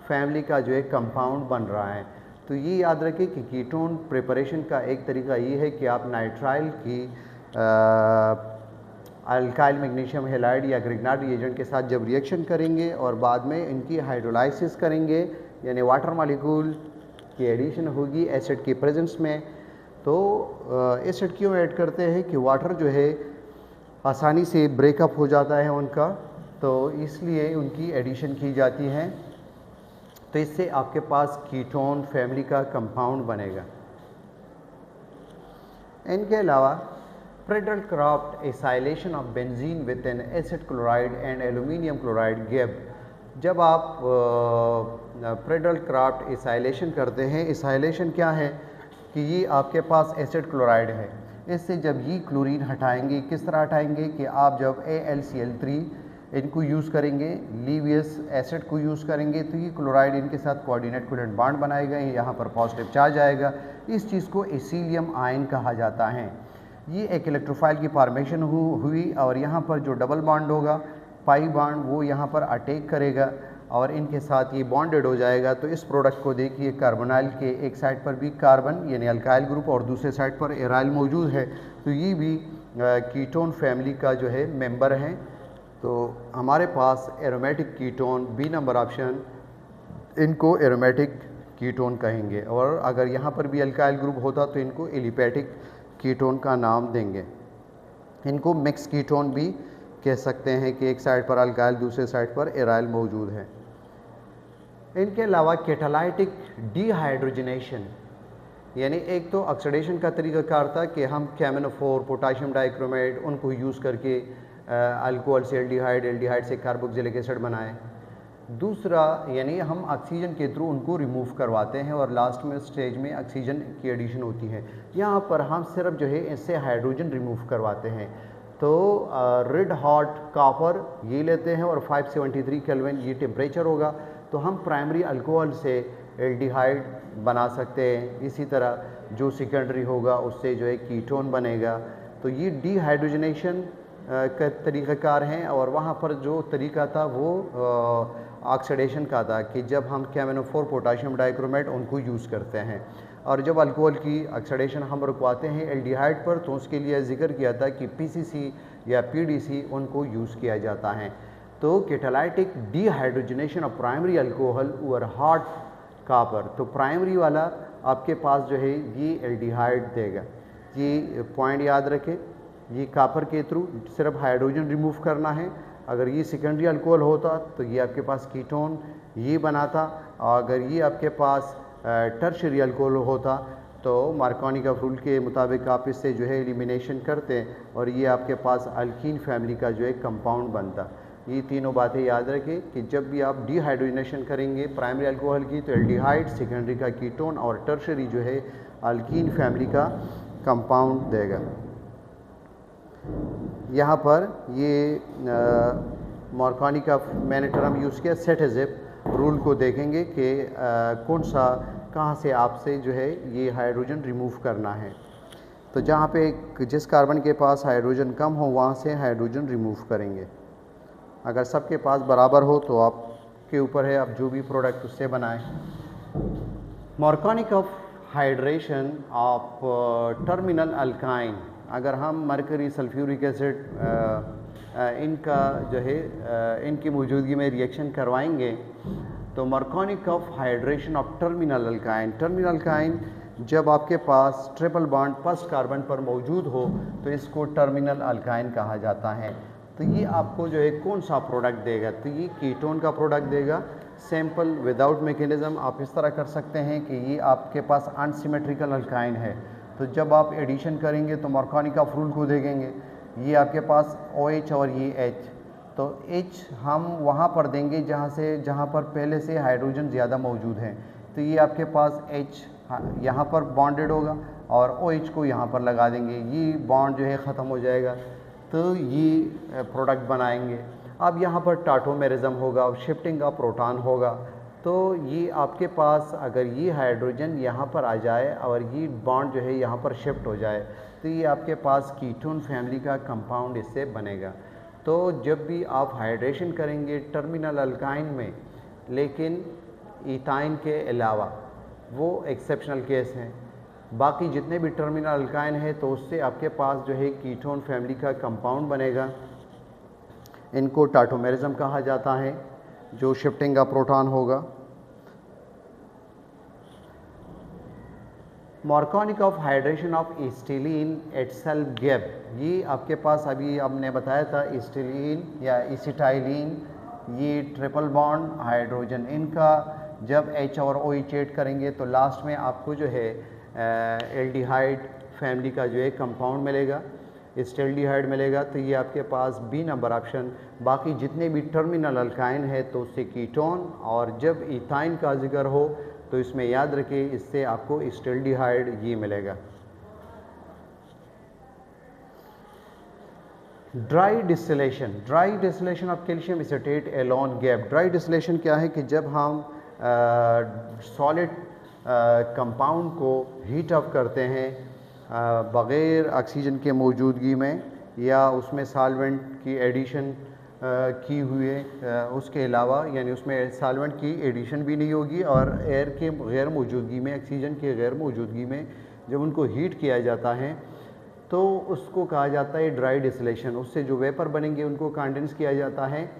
फैमिली का जो है कंपाउंड बन रहा है। तो ये याद रखें कि कीटोन प्रिपरेशन का एक तरीका ये है कि आप नाइट्राइल की अल्काइल मैग्नीशियम हैलाइड या ग्रिग्नार्ड रिएजेंट के साथ जब रिएक्शन करेंगे और बाद में इनकी हाइड्रोलाइसिस करेंगे, यानी वाटर मॉलिक्यूल की एडिशन होगी एसिड की प्रेजेंस में, तो एसिड क्यों ऐड करते हैं कि वाटर जो है आसानी से ब्रेकअप हो जाता है उनका, तो इसलिए उनकी एडिशन की जाती है। तो इससे आपके पास कीटोन फैमिली का कंपाउंड बनेगा। इनके अलावा Friedel-Crafts acylation of benzene with N acid chloride and aluminium chloride gap. जब आप Friedel-Crafts एसाइलेशन करते हैं, एसाइलेशन क्या है कि ये आपके पास एसिड क्लोराइड है, इससे जब ये क्लोरीन हटाएंगे, किस तरह हटाएंगे कि आप जब AlCl3 इनको यूज़ करेंगे, लीवियस एसिड को यूज़ करेंगे, तो ये क्लोराइड इनके साथ कोऑर्डिनेट कोवेलेंट बॉन्ड बनाएगा, यहाँ पर पॉजिटिव चार्ज आएगा। इस चीज़ को एसिलियम आयन कहा जाता है। ये एक इलेक्ट्रोफाइल की फॉर्मेशन हुई और यहाँ पर जो डबल बॉन्ड होगा पाई बॉन्ड वो यहाँ पर अटैक करेगा और इनके साथ ये बॉन्डेड हो जाएगा। तो इस प्रोडक्ट को देखिए, कार्बोनाइल के एक साइड पर भी कार्बन यानी अल्काइल ग्रुप और दूसरे साइड पर एराइल मौजूद है, तो ये भी कीटोन फैमिली का जो है मेंबर हैं। तो हमारे पास aromatic ketone, B number option, इनको एरोमेटिक कीटोन कहेंगे, और अगर यहाँ पर भी अल्काइल ग्रुप होता तो इनको एलिपैटिक कीटोन का नाम देंगे। इनको मिक्स कीटोन भी कह सकते हैं कि एक साइड पर अल्काइल दूसरे साइड पर एराइल मौजूद है। इनके अलावा कैटालाइटिक डिहाइड्रोजनेशन, यानी एक तो ऑक्सीडेशन का तरीक़ाकार था कि हम KMnO4 पोटाशियम डाइक्रोमेट उनको यूज़ करके अल्कोहल से एल्डिहाइड से कार्बोक्सिलिक एसिड बनाएं। दूसरा यानी हम ऑक्सीजन के थ्रू उनको रिमूव करवाते हैं और लास्ट में स्टेज में ऑक्सीजन की एडिशन होती है। यहाँ पर हम सिर्फ जो है इससे हाइड्रोजन रिमूव करवाते हैं। तो रेड हॉट कॉपर ये लेते हैं और 573 केल्विन ये टेम्परेचर होगा, तो हम प्राइमरी अल्कोहल से एल्डिहाइड बना सकते हैं। इसी तरह जो सेकेंडरी होगा उससे जो है कीटोन बनेगा। तो ये डिहाइड्रोजनेशन का तरीक़ाकार हैं, और वहाँ पर जो तरीका था वो ऑक्सीडेशन का था कि जब हम KMnO4 पोटाशियम डाइक्रोमेट उनको यूज़ करते हैं, और जब अल्कोहल की ऑक्सीडेशन हम रुकवाते हैं एल्डिहाइड पर, तो उसके लिए जिक्र किया था कि PCC या PDC उनको यूज़ किया जाता है। तो catalytic dehydrogenation of primary alcohol और हॉट कॉपर, तो प्राइमरी वाला आपके पास जो है ये एल्डिहाइड देगा। ये पॉइंट याद रखें, ये कॉपर के थ्रू सिर्फ हाइड्रोजन रिमूव करना है। अगर ये सेकेंडरी अल्कोहल होता तो ये आपके पास कीटोन ये बनाता, और अगर ये आपके पास टर्शियरी अल्कोहल होता तो मार्कोनी का रूल के मुताबिक आप इससे जो है एलिमिनेशन करते और ये आपके पास अल्कीन फैमिली का जो है कंपाउंड बनता। ये तीनों बातें याद रखें कि जब भी आप डिहाइड्रोजनेशन करेंगे प्राइमरी अल्कोहल की, तो एल्डिहाइड, सेकेंडरी का कीटोन और टर्शियरी जो है अल्कीन फैमिली का कंपाउंड देगा। यहाँ पर ये मार्कोनी का मैंने टर्म यूज़ किया सेट-एज़-इफ रूल को देखेंगे कि कौन सा कहाँ से आपसे जो है ये हाइड्रोजन रिमूव करना है। तो जहाँ पे जिस कार्बन के पास हाइड्रोजन कम हो वहाँ से हाइड्रोजन रिमूव करेंगे। अगर सबके पास बराबर हो तो आपके ऊपर है, आप जो भी प्रोडक्ट उससे बनाएं। Markovnikov of hydration of terminal alkyne, अगर हम मरकरी सल्फ्यूरिक एसिड इनका जो है इनकी मौजूदगी में रिएक्शन करवाएंगे तो Markovnikov of hydration of terminal alkyne जब आपके पास ट्रिपल बॉन्ड फर्स्ट कार्बन पर मौजूद हो तो इसको टर्मिनल अल्काइन कहा जाता है। तो ये आपको जो है कौन सा प्रोडक्ट देगा, तो ये कीटोन का प्रोडक्ट देगा। सिंपल विदाउट मैकेनिज्म आप इस तरह कर सकते हैं कि ये आपके पास अनसिमेट्रिकल अल्काइन है, तो जब आप एडिशन करेंगे तो मार्कोनी रूल को देखेंगे, ये आपके पास OH और ये H, तो H हम वहाँ पर देंगे जहाँ पर पहले से हाइड्रोजन ज़्यादा मौजूद हैं, तो ये आपके पास H यहाँ पर बॉन्डेड होगा और OH को यहाँ पर लगा देंगे, ये बॉन्ड जो है ख़त्म हो जाएगा, तो ये प्रोडक्ट बनाएंगे। अब यहाँ पर टाटोमेरिज्म होगा, अब शिफ्टिंग का प्रोटॉन होगा, तो ये आपके पास अगर ये हाइड्रोजन यहाँ पर आ जाए और ये बॉन्ड जो है यहाँ पर शिफ्ट हो जाए तो ये आपके पास कीटोन फैमिली का कंपाउंड इससे बनेगा। तो जब भी आप हाइड्रेशन करेंगे टर्मिनल अल्काइन में, लेकिन इथाइन के अलावा, वो एक्सेप्शनल केस हैं, बाकी जितने भी टर्मिनल अल्काइन है तो उससे आपके पास जो है कीटोन फैमिली का कंपाउंड बनेगा। इनको टाटोमेरिज्म कहा जाता है, जो शिफ्टिंग का प्रोटॉन होगा। मार्कोनिक of hydration of acetylene itself gap, ये आपके पास अभी हमने बताया था एसिटिलीन या एसिटाइलिन, ये ट्रिपल बॉन्ड हाइड्रोजन, इनका जब H और OH ऐड करेंगे तो लास्ट में आपको जो है एल्डिहाइड फैमिली का जो है कंपाउंड मिलेगा, एस्टेल्डिहाइड मिलेगा। तो ये आपके पास B नंबर ऑप्शन। बाकी जितने भी टर्मिनल अल्काइन है तो उससे कीटोन, और जब इथाइन का जिक्र हो तो इसमें याद रखिए इससे आपको एस्टेल्डिहाइड ये मिलेगा। Dry distillation of calcium acetate alone gap. Dry distillation क्या है कि जब हम सॉलिड कंपाउंड को हीट अप करते हैं बग़ैर ऑक्सीजन के मौजूदगी में, या उसमें सॉल्वेंट की एडिशन की हुई उसके अलावा, यानी उसमें सॉल्वेंट की एडिशन भी नहीं होगी और एयर के गैर मौजूदगी में, ऑक्सीजन के गैर मौजूदगी में जब उनको हीट किया जाता है तो उसको कहा जाता है ड्राई डिस्टिलेशन। उससे जो वेपर बनेंगे उनको कंडेंस किया जाता है।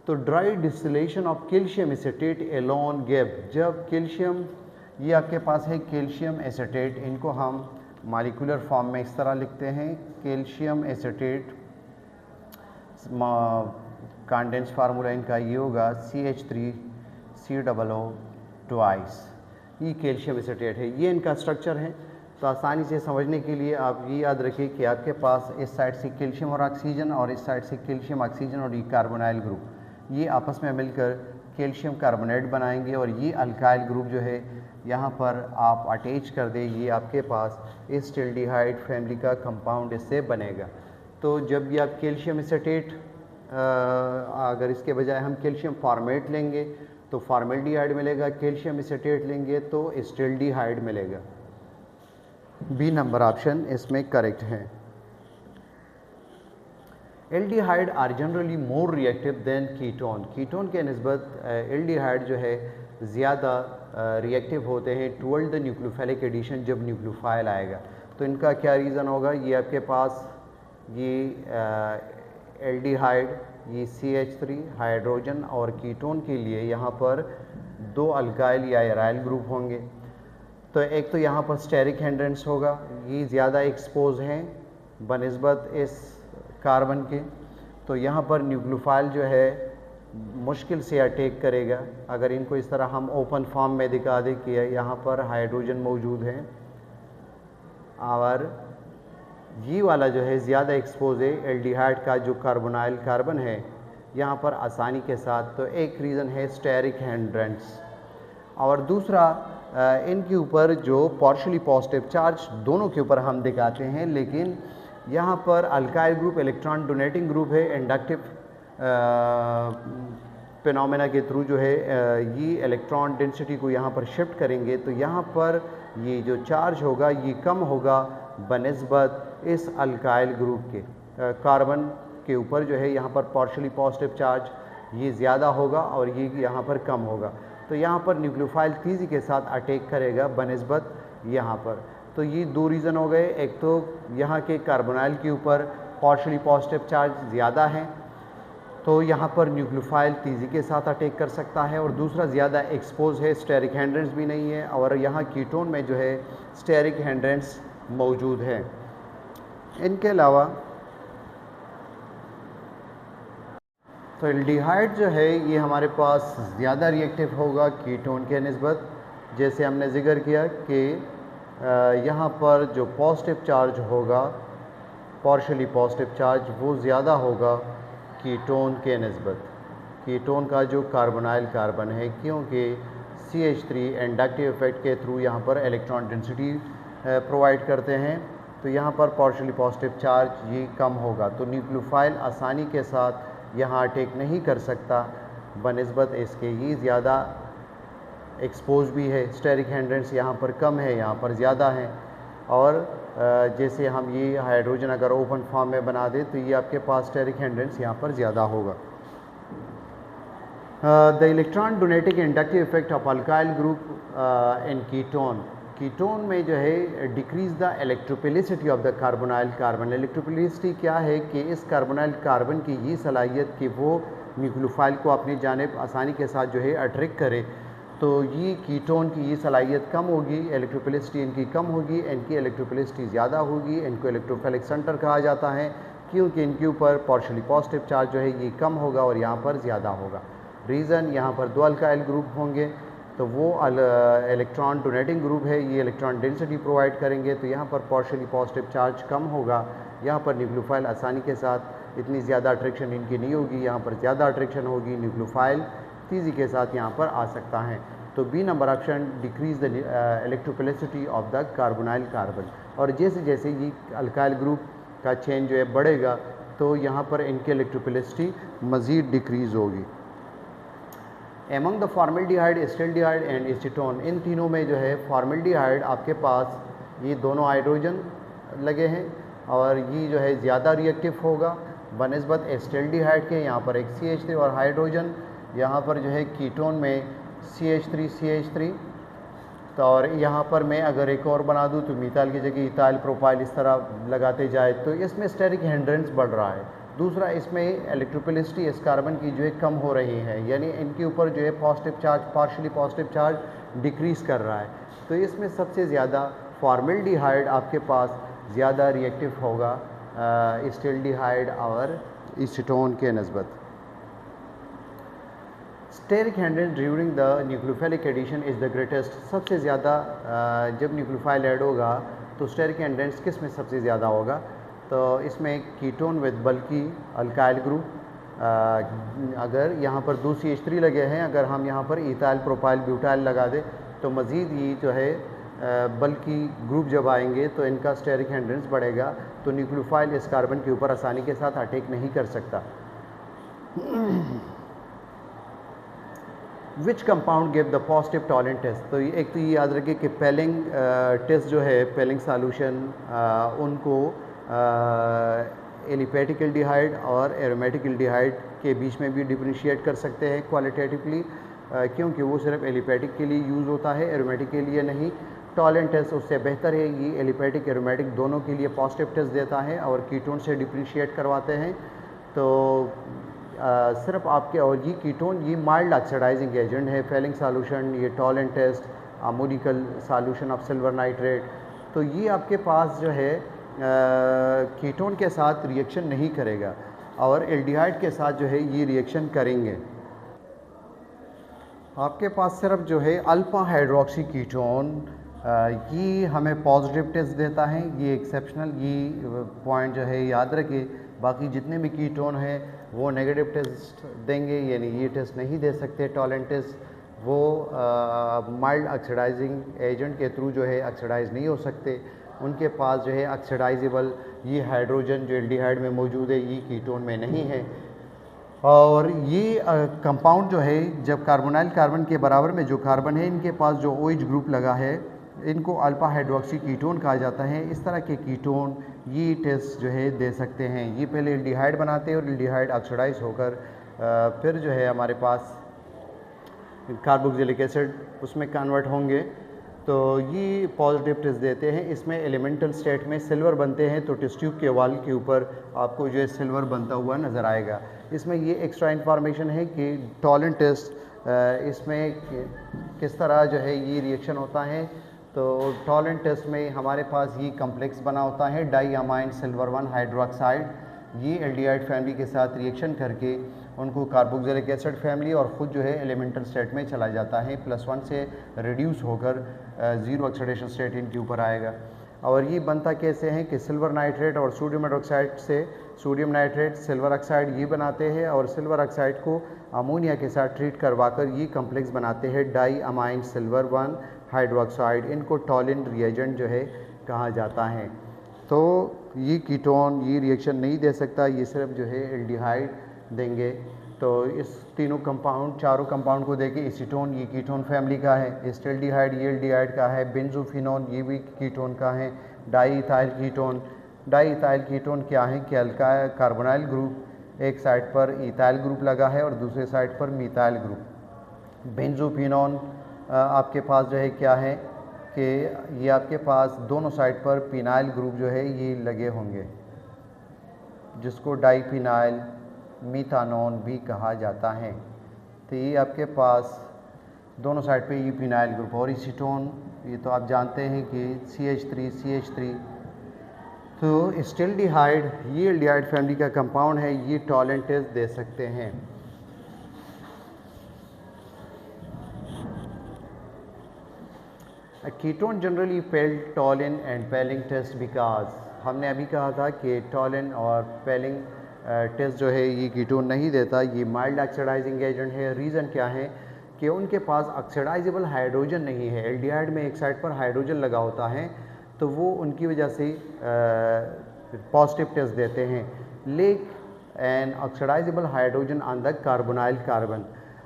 तो dry distillation of calcium acetate alone gap, जब कैल्शियम, ये आपके पास है कैल्शियम एसीटेट, इनको हम मॉलिक्यूलर फॉर्म में इस तरह लिखते हैं कैल्शियम एसीटेट, कंडेंस फार्मूला इनका ये होगा CH3COO ट्वाइस, ये कैल्शियम एसीटेट है, ये इनका स्ट्रक्चर है। तो आसानी से समझने के लिए आप ये याद रखिए कि आपके पास इस साइड से कैल्शियम और ऑक्सीजन और इस साइड से कैल्शियम ऑक्सीजन और ये कार्बोनाइल ग्रुप, ये आपस में मिलकर कैल्शियम कार्बोनेट बनाएंगे और ये अल्काइल ग्रुप जो है यहाँ पर आप अटैच कर दें, ये आपके पास एस्टेल्डिहाइड फैमिली का कंपाउंड इससे बनेगा। तो जब भी आप कैल्शियम एसीटेट, अगर इसके बजाय हम कैल्शियम फॉर्मेट लेंगे तो फॉर्मेल्डिहाइड मिलेगा, कैल्शियम एसीटेट लेंगे तो एस्टेल्डिहाइड मिलेगा। B नंबर ऑप्शन इसमें करेक्ट है। Aldehyde are generally more reactive than ketone, ketone के निस्बत एल्डिहाइड जो है ज़्यादा रिएक्टिव होते हैं टुवर्ड द न्यूक्लियोफिलिक एडिशन, जब न्यूक्लियोफाइल आएगा। तो इनका क्या रीज़न होगा, ये आपके पास ये एल्डिहाइड, ये CH3 हाइड्रोजन, और कीटोन के लिए यहाँ पर 2 अल्काइल या एराइल ग्रुप होंगे। तो एक तो यहाँ पर स्टेरिक हिंड्रेंस होगा, ये ज़्यादा एक्सपोज हैं बनिस्बत इस कार्बन के, तो यहाँ पर न्यूक्लियोफाइल जो है मुश्किल से अटैक करेगा। अगर इनको इस तरह हम ओपन फॉर्म में दिखा दें कि यहाँ पर हाइड्रोजन मौजूद है और ये वाला जो है ज़्यादा एक्सपोज है एल्डिहाइड का, जो कार्बोनाइल कार्बन है यहाँ पर आसानी के साथ। तो एक रीज़न है स्टेरिक हिंड्रेंस, और दूसरा इनके ऊपर जो पार्शियली पॉजिटिव चार्ज दोनों के ऊपर हम दिखाते हैं, लेकिन यहाँ पर alkyl group electron donating group है, इंडक्टिव फिनोमेना के थ्रू जो है ये इलेक्ट्रॉन डेंसिटी को यहाँ पर शिफ्ट करेंगे, तो यहाँ पर ये जो चार्ज होगा ये कम होगा बनिस्बत इस अल्काइल ग्रुप के। कार्बन के ऊपर जो है यहाँ पर पार्शियली पॉजिटिव चार्ज ये ज़्यादा होगा और ये यहाँ पर कम होगा, तो यहाँ पर न्यूक्लियोफाइल तेज़ी के साथ अटैक करेगा बनिस्बत यहाँ पर। तो ये 2 रीज़न हो गए, एक तो यहाँ के कार्बोनाइल के ऊपर पार्शियली पॉजिटिव चार्ज ज़्यादा है तो यहाँ पर न्यूक्लियोफाइल तेज़ी के साथ अटैक कर सकता है, और दूसरा ज़्यादा एक्सपोज है, स्टेरिक हैंड्रेंस भी नहीं है, और यहाँ कीटोन में जो है स्टेरिक हैंड्रेंस मौजूद है। इनके अलावा तो एल्डिहाइड जो है ये हमारे पास ज़्यादा रिएक्टिव होगा कीटोन के निस्बत। जैसे हमने जिक्र किया कि यहाँ पर जो पॉजिटिव चार्ज होगा, पार्शली पॉजिटिव चार्ज, वो ज़्यादा होगा कीटोन के निस्बत। कीटोन का जो कार्बोनाइल कार्बन है, क्योंकि CH3 इंडक्टिव इफेक्ट के थ्रू यहाँ पर इलेक्ट्रॉन डेंसिटी प्रोवाइड करते हैं, तो यहाँ पर पार्शली पॉजिटिव चार्ज ये कम होगा, तो न्यूक्लियोफाइल आसानी के साथ यहाँ अटैक नहीं कर सकता, बनिस्बत इसके ये ज़्यादा एक्सपोज भी है। स्टेरिक हैंड्रेंस यहाँ पर कम है, यहाँ पर ज़्यादा है। और जैसे हम ये हाइड्रोजन अगर ओपन फॉर्म में बना दें तो ये आपके पास स्टेरिक हैंड्रेंस यहाँ पर ज़्यादा होगा। The electron donating inductive effect of alkyl group in ketone. Ketone में जो है decrease the electrophilicity of the carbonyl carbon. Electrophilicity क्या है कि इस कार्बोनाइल कार्बन की ये सलाहियत कि वो न्यूक्लियोफाइल को अपनी जानिब आसानी के साथ जो है अट्रैक्ट करे, तो ये कीटोन की ये सलाहियत कम होगी, इलेक्ट्रोपिलिसिटी इनकी कम होगी, इनकी इलेक्ट्रोपिलिसिटी ज़्यादा होगी। इनको इलेक्ट्रोफिलिक सेंटर कहा जाता है, क्योंकि इनके ऊपर पार्शली पॉजिटिव चार्ज जो है ये कम होगा और यहाँ पर ज़्यादा होगा। रीज़न, यहाँ पर दो अल्काइल ग्रुप होंगे, तो वो इलेक्ट्रॉन डोनेटिंग ग्रुप है, ये इलेक्ट्रॉन डेंसिटी प्रोवाइड करेंगे, तो यहाँ पर पार्शली पॉजिटिव चार्ज कम होगा। यहाँ पर न्यूक्लियोफाइल आसानी के साथ इतनी ज़्यादा अट्रैक्शन इनकी नहीं होगी, यहाँ पर ज़्यादा अट्रैक्शन होगी, न्यूक्लियोफाइल तेज़ी के साथ यहाँ पर आ सकता है। तो B number option decrease the electrophilicity of the carbonyl carbon. और जैसे जैसे ये अल्काइल ग्रुप का चेंज जो है बढ़ेगा, तो यहाँ पर इनकी इलेक्ट्रोपिलिसिटी मज़ीद डिक्रीज़ होगी। Among the formaldehyde, acetaldehyde and acetone, इन तीनों में जो है फॉर्मल्डिहाइड आपके पास ये दोनों हाइड्रोजन लगे हैं और ये जो है ज़्यादा रिएक्टिव होगा बनिस्बत एसिटाल्डिहाइड के। यहाँ पर एक CH3 और हाइड्रोजन, यहाँ पर जो है कीटोन में CH3 तो, और यहाँ पर मैं अगर एक और बना दूँ तो मिथाइल की जगह इथाइल प्रोपाइल इस तरह लगाते जाए, तो इसमें स्टेरिक हैंड्रेंस बढ़ रहा है। दूसरा, इसमें इलेक्ट्रोपिलिसिटी इस कार्बन की जो है कम हो रही है, यानी इनके ऊपर जो है positive charge, partially positive charge decrease कर रहा है। तो इसमें सबसे ज़्यादा फॉर्मल्डिहाइड आपके पास ज़्यादा रिएक्टिव होगा एसिटाल्डिहाइड और एसीटोन के निस्बत। Steric hindrance during the nucleophilic addition is the greatest. सबसे ज़्यादा जब न्यूक्लियोफाइल ऐड होगा तो स्टेरिक हैंड्रेंस किस में सबसे ज़्यादा होगा, तो इसमें कीटोन विद बल्कि अल्काइल ग्रुप। अगर यहाँ पर दो CH3 लगे हैं, अगर हम यहाँ पर इथाइल प्रोपाइल ब्यूटाइल लगा दें तो मज़ीद ये जो है बल्कि ग्रुप जब आएंगे तो इनका स्टेरिक हैंड्रेंस बढ़ेगा, तो न्यूक्लियोफाइल इस कार्बन के ऊपर आसानी के साथ अटैक नहीं कर सकता। Which compound give the positive Tollens test. तो एक तो ये याद रखें कि पेलिंग टेस्ट जो है, पेलिंग सॉल्यूशन उनको एलिफेटिक एल्डिहाइड और एरोमेटिक एल्डिहाइड के बीच में भी डिफरेंशिएट कर सकते हैं क्वालिटेटिवली, क्योंकि वो सिर्फ एलिफेटिक के लिए यूज़ होता है, एरोमेटिक के लिए नहीं। टॉलेंट टेस्ट उससे बेहतर है, ये एलिफेटिक एरोमेटिक दोनों के लिए पॉजिटिव टेस्ट देता है और कीटोन से डिफरेंशिएट करवाते हैं। तो सिर्फ आपके, और ये कीटोन ये माइल्ड ऑक्सीडाइजिंग एजेंट है, फेलिंग सॉल्यूशन, ये Tollens test, ammoniacal solution of silver nitrate, तो ये आपके पास जो है कीटोन के साथ रिएक्शन नहीं करेगा और एल्डिहाइड के साथ जो है ये रिएक्शन करेंगे। आपके पास सिर्फ जो है अल्फा हाइड्रोक्सी कीटोन ये हमें पॉजिटिव टेस्ट देता है, ये एक्सेप्शनल, ये पॉइंट जो है याद रखिए। बाकी जितने भी कीटोन हैं वो नेगेटिव टेस्ट देंगे, यानी ये टेस्ट नहीं दे सकते टॉलेंट टेस्ट। वो माइल्ड ऑक्सीडाइजिंग एजेंट के थ्रू जो है ऑक्सीडाइज नहीं हो सकते, उनके पास जो है ऑक्सीडाइजेबल ये हाइड्रोजन जो एल्डिहाइड में मौजूद है ये कीटोन में नहीं है। और ये कंपाउंड जो है जब कार्बोनाइल कार्बन के बराबर में जो कार्बन है इनके पास जो OH ग्रुप लगा है इनको अल्फा हाइड्रोक्सी कीटोन कहा जाता है। इस तरह के कीटोन ये टेस्ट जो है दे सकते हैं। ये पहले एल्डिहाइड बनाते हैं और एल्डिहाइड ऑक्सीडाइज होकर फिर जो है हमारे पास कार्बोक्सिलिक एसिड उसमें कन्वर्ट होंगे। तो ये पॉजिटिव टेस्ट देते हैं। इसमें एलिमेंटल स्टेट में सिल्वर बनते हैं, तो टेस्ट ट्यूब के वॉल के ऊपर आपको जो है सिल्वर बनता हुआ नज़र आएगा। इसमें ये एक्स्ट्रा इन्फॉर्मेशन है कि टॉलन टेस्ट इसमें किस तरह जो है ये रिएक्शन होता है। तो टॉलन टेस्ट में हमारे पास ये कम्प्लेक्स बना होता है डाईअमाइन सिल्वर 1 हाइड्रोक्साइड। ये एल्डिहाइड फैमिली के साथ रिएक्शन करके उनको कार्बोक्सिलिक एसिड फैमिली और ख़ुद जो है एलिमेंटल स्टेट में चला जाता है, +1 से रिड्यूस होकर 0 ऑक्सीडेशन स्टेट इनके ऊपर आएगा। और ये बनता कैसे हैं कि सिल्वर नाइट्रेट और सोडियम हाइड्रोक्साइड से सोडियम नाइट्रेट सिल्वर ऑक्साइड ये बनाते हैं, और सिल्वर ऑक्साइड को अमोनिया के साथ ट्रीट करवाकर ये कम्प्लेक्स बनाते हैं डाईअमाइन सिल्वर 1 हाइड्रोक्साइड। इनको टॉलिन रिएजेंट जो है कहा जाता है। तो ये कीटोन ये रिएक्शन नहीं दे सकता, ये सिर्फ जो है एल्डिहाइड देंगे। तो इस तीनों कंपाउंड चारों कंपाउंड को देखें, एसीटोन ये कीटोन फैमिली का है, एस्टल्डिहाइड ये एल्डिहाइड का है, बेंजोफिनोन ये भी कीटोन का है, डाईइथाइल कीटोन क्या है कि अल्काइल कार्बोनाइल ग्रुप एक साइड पर इथाइल ग्रुप लगा है और दूसरे साइड पर मिथाइल ग्रुप। बेंजोफिनोन आपके पास जो है क्या है कि ये आपके पास दोनों साइड पर फिनाइल ग्रुप जो है ये लगे होंगे, जिसको डाईफिनाइल मीथानोन भी कहा जाता है। तो ये आपके पास दोनों साइड पे ये फिनाइल ग्रुप। और एसीटोन ये तो आप जानते हैं कि CH3 तो एस्टल्डिहाइड ये एल्डिहाइड फैमिली का कंपाउंड है, ये टॉलन टेस्ट दे सकते हैं। A ketone generally failed Tollin and Pelling test because हमने अभी कहा था कि टॉलिन और पेलिंग टेस्ट जो है ये कीटोन नहीं देता, ये माइल्ड ऑक्सीडाइजिंग एजेंट है। रीज़न क्या है कि उनके पास ऑक्सीडाइजेबल हाइड्रोजन नहीं है। एल्डिहाइड में एक साइड पर हाइड्रोजन लगा होता है, तो वो उनकी वजह से पॉजिटिव टेस्ट देते हैं। Lack an oxidisable hydrogen on the carbonyl carbon.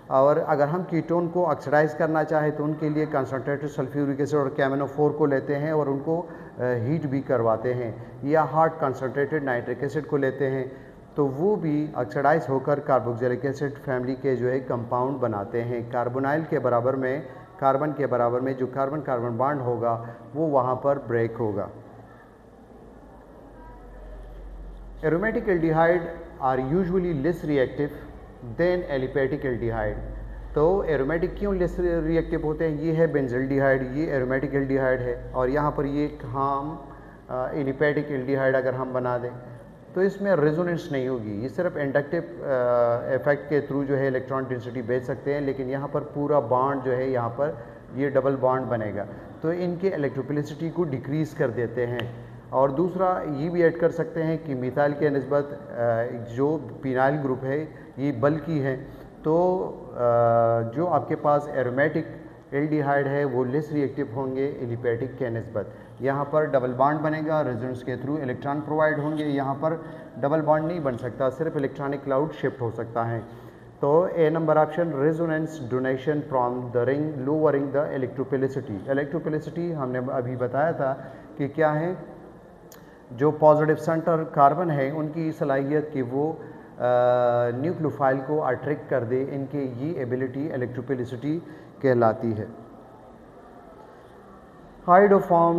और अगर हम कीटोन को ऑक्सीडाइज करना चाहें तो उनके लिए कंसनट्रेटेड सल्फ्यूरिक एसिड और KMnO4 को लेते हैं और उनको हीट भी करवाते हैं, या हार्ड कंसनट्रेटेड नाइट्रिक एसिड को लेते हैं, तो वो भी ऑक्सीडाइज होकर कार्बोक्सिलिक एसिड फैमिली के जो है कंपाउंड बनाते हैं। कार्बोनाइल के बराबर में कार्बन के बराबर में जो कार्बन कार्बन बॉन्ड होगा वो वहाँ पर ब्रेक होगा। Aromatic aldehyde are usually less reactive than aliphatic aldehyde. तो एरोमेटिक क्यों लेस रिएक्टिव होते हैं? ये है बेंजल्डिहाइड, ये एरोमेटिक एल्डिहाइड है, और यहाँ पर ये हम एलिपेटिक एल्डिहाइड अगर हम बना दें तो इसमें रेजोनेंस नहीं होगी। ये सिर्फ इंडक्टिव इफेक्ट के थ्रू जो है इलेक्ट्रॉन डेंसिटी भेज सकते हैं, लेकिन यहाँ पर पूरा बॉन्ड जो है यहाँ पर ये डबल बॉन्ड बनेगा, तो इनके इलेक्ट्रोफिलिसिटी को डिक्रीज़ कर देते हैं। और दूसरा ये भी ऐड कर सकते हैं कि मिथाइल के निस्बत जो फिनाइल ग्रुप है ये बल्कि है, तो जो आपके पास एरोमेटिक एल्डिहाइड है वो लेस रिएक्टिव होंगे एलिपेटिक के निस्बत। यहाँ पर डबल बॉन्ड बनेगा, रेजोनेंस के थ्रू इलेक्ट्रॉन प्रोवाइड होंगे। यहाँ पर डबल बॉन्ड नहीं बन सकता, सिर्फ इलेक्ट्रॉनिक क्लाउड शिफ्ट हो सकता है। तो A number option resonance donation from the ring lowering the electrophilicity. Electrophilicity हमने अभी बताया था कि क्या है, जो पॉजिटिव सेंटर कार्बन है उनकी सलाहियत कि वो न्यूक्लियोफाइल को अट्रैक्ट कर दे, इनके ये एबिलिटी इलेक्ट्रोफिलिसिटी कहलाती है। Iodoform,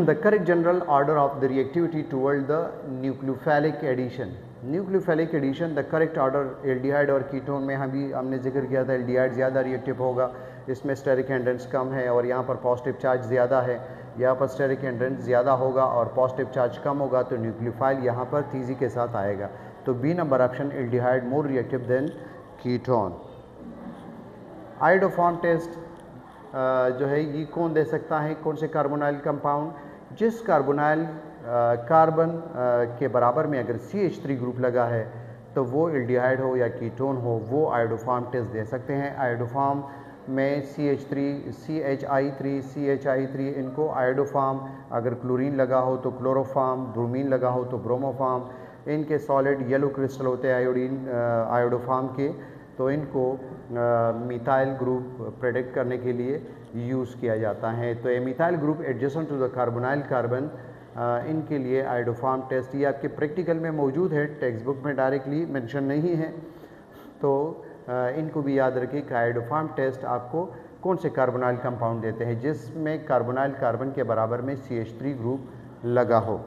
the correct general order of the reactivity toward the nucleophilic addition. Nucleophilic addition the correct order aldehyde और कीटोन में हमने जिक्र किया था एल्डिहाइड ज़्यादा रिएक्टिव होगा, इसमें स्टेरिक हिंड्रेंस कम है और यहाँ पर पॉजिटिव चार्ज ज़्यादा है। यहाँ पर स्टेरिक हिंड्रेंस ज़्यादा होगा और पॉजिटिव चार्ज कम होगा, तो न्यूक्लियोफाइल यहाँ पर तेज़ी के साथ आएगा। तो B number option aldehyde more reactive than ketone. Iodoform test जो है ये कौन दे सकता है, कौन से कार्बोनाइल कंपाउंड? जिस कार्बोनाइल कार्बन के बराबर में अगर CH3 ग्रुप लगा है तो वो एल्डिहाइड हो या कीटोन हो, वो आयोडोफॉर्म टेस्ट दे सकते हैं। आयोडोफॉर्म में CH3 इनको आयोडोफॉर्म, अगर क्लोरीन लगा हो तो क्लोरोफॉर्म, ब्रोमीन लगा हो तो ब्रोमोफॉर्म। इनके सॉलिड येलो क्रिस्टल होते हैं आयोडीन आयोडोफॉर्म के, तो इनको मिथाइल ग्रुप प्रेडिक्ट करने के लिए यूज़ किया जाता है। तो ये methyl group adjacent to the carbonyl carbon, इनके लिए आयोडोफॉर्म टेस्ट ये आपके प्रैक्टिकल में मौजूद है, टेक्स्ट बुक में डायरेक्टली मेंशन नहीं है, तो इनको भी याद रखिए कि आयोडोफॉर्म टेस्ट आपको कौन से कार्बोनाइल कंपाउंड देते हैं जिसमें कार्बोनाइल कार्बन के बराबर में CH3 ग्रुप लगा हो।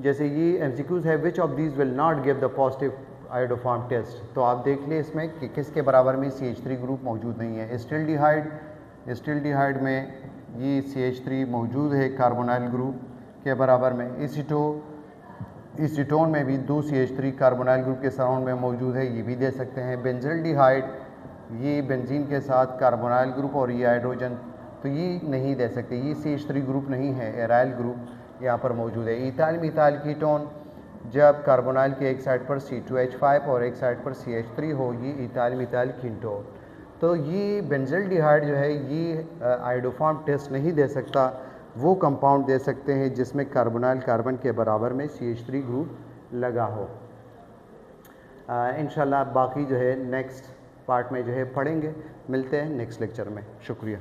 जैसे ये MCQs है, which of these will not give the positive iodoform test. तो आप देख लिए इसमें कि किसके बराबर में CH3 ग्रुप मौजूद नहीं है। एसिटिल्डिहाइड में ये CH3 मौजूद है कार्बोनाइल ग्रुप के बराबर में। एसीटोन में भी 2 CH3 कार्बोनाइल ग्रुप के सराउंड में मौजूद है, ये भी दे सकते हैं। बेंजिल्डिहाइड ये बेंजीन के साथ कार्बोनाइल ग्रुप और ये हाइड्रोजन, तो ये नहीं दे सकते, ये CH3 ग्रुप नहीं है, एराइल ग्रुप यहाँ पर मौजूद है। इथाइल मिथाइल कीटोन जब कार्बोनाइल के एक साइड पर C2H5 और एक साइड पर CH3 हो, ये इथाइल मिथाइल कीटोन। तो ये बेंजिल्डिहाइड जो है ये आयोडोफॉर्म टेस्ट नहीं दे सकता, वो कंपाउंड दे सकते हैं जिसमें कार्बोनाइल कार्बन के बराबर में CH3 ग्रुप लगा हो। इंशाल्लाह बाकी जो है नेक्स्ट पार्ट में जो है पढ़ेंगे। मिलते हैं नेक्स्ट लेक्चर में। शुक्रिया।